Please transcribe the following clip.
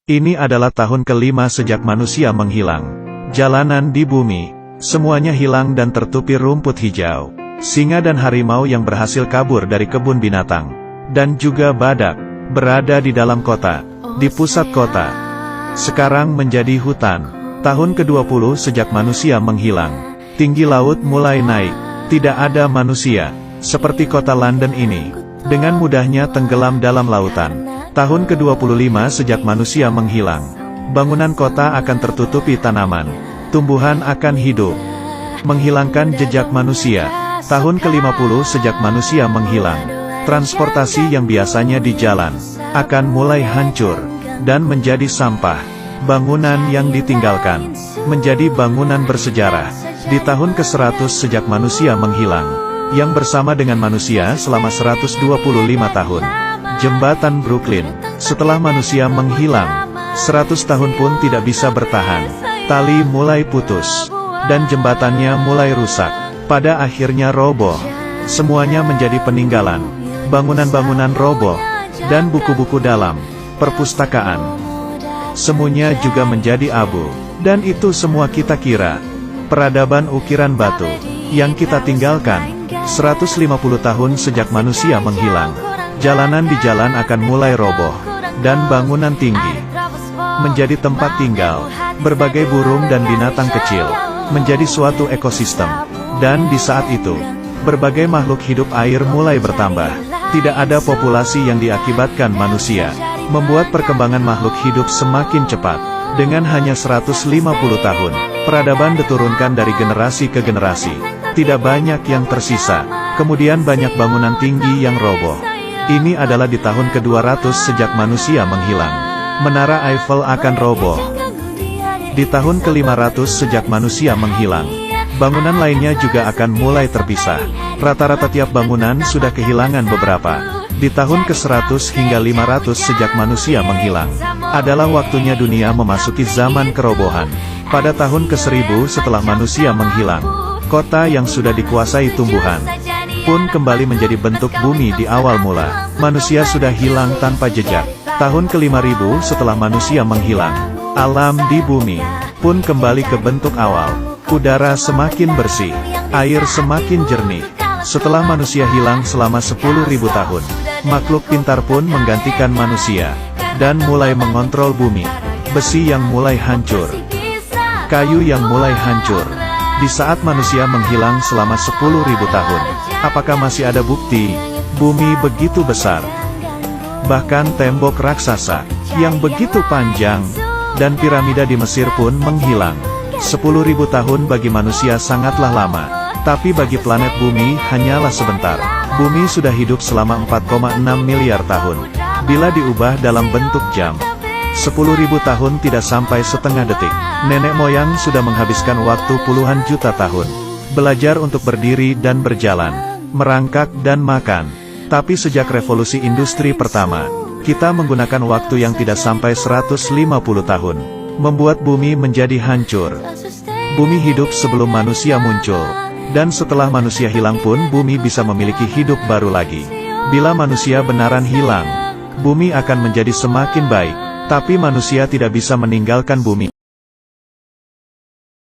Ini adalah tahun kelima sejak manusia menghilang. Jalanan di bumi, semuanya hilang dan tertutupi rumput hijau. Singa dan harimau yang berhasil kabur dari kebun binatang. Dan juga badak, berada di dalam kota, di pusat kota. Sekarang menjadi hutan. Tahun ke-20 sejak manusia menghilang. Tinggi laut mulai naik, tidak ada manusia. Seperti kota London ini, dengan mudahnya tenggelam dalam lautan. Tahun ke-25 sejak manusia menghilang. Bangunan kota akan tertutupi tanaman. Tumbuhan akan hidup. Menghilangkan jejak manusia. Tahun ke-50 sejak manusia menghilang. Transportasi yang biasanya di jalan, akan mulai hancur, dan menjadi sampah. Bangunan yang ditinggalkan, menjadi bangunan bersejarah. Di tahun ke-100 sejak manusia menghilang. Yang bersama dengan manusia selama 125 tahun. Jembatan Brooklyn, setelah manusia menghilang, 100 tahun pun tidak bisa bertahan. Tali mulai putus, dan jembatannya mulai rusak. Pada akhirnya roboh. Semuanya menjadi peninggalan. Bangunan-bangunan roboh, dan buku-buku dalam perpustakaan. Semuanya juga menjadi abu. Dan itu semua kita kira. Peradaban ukiran batu, yang kita tinggalkan. 150 tahun sejak manusia menghilang. Jalanan di jalan akan mulai roboh, dan bangunan tinggi menjadi tempat tinggal berbagai burung dan binatang kecil, menjadi suatu ekosistem. Dan di saat itu, berbagai makhluk hidup air mulai bertambah. Tidak ada populasi yang diakibatkan manusia, membuat perkembangan makhluk hidup semakin cepat. Dengan hanya 150 tahun, peradaban diturunkan dari generasi ke generasi. Tidak banyak yang tersisa, kemudian banyak bangunan tinggi yang roboh. Ini adalah di tahun ke-200 sejak manusia menghilang. Menara Eiffel akan roboh. Di tahun ke-500 sejak manusia menghilang. Bangunan lainnya juga akan mulai terpisah. Rata-rata tiap bangunan sudah kehilangan beberapa. Di tahun ke-100 hingga 500 sejak manusia menghilang. Adalah waktunya dunia memasuki zaman kerobohan. Pada tahun ke-1000 setelah manusia menghilang. Kota yang sudah dikuasai tumbuhan pun kembali menjadi bentuk bumi di awal mula. Manusia sudah hilang tanpa jejak. Tahun ke-5000 setelah manusia menghilang. Alam di bumi pun kembali ke bentuk awal. Udara semakin bersih. Air semakin jernih. Setelah manusia hilang selama 10.000 tahun. Makhluk pintar pun menggantikan manusia. Dan mulai mengontrol bumi. Besi yang mulai hancur. Kayu yang mulai hancur. Di saat manusia menghilang selama 10.000 tahun, apakah masih ada bukti? Bumi begitu besar. Bahkan tembok raksasa, yang begitu panjang, dan piramida di Mesir pun menghilang. 10.000 tahun bagi manusia sangatlah lama, tapi bagi planet bumi hanyalah sebentar. Bumi sudah hidup selama 4,6 miliar tahun. Bila diubah dalam bentuk jam, 10.000 tahun tidak sampai setengah detik. Nenek moyang sudah menghabiskan waktu puluhan juta tahun. Belajar untuk berdiri dan berjalan, merangkak dan makan. Tapi sejak revolusi industri pertama, kita menggunakan waktu yang tidak sampai 150 tahun. Membuat bumi menjadi hancur. Bumi hidup sebelum manusia muncul. Dan setelah manusia hilang pun bumi bisa memiliki hidup baru lagi. Bila manusia benaran hilang, bumi akan menjadi semakin baik. Tapi manusia tidak bisa meninggalkan bumi.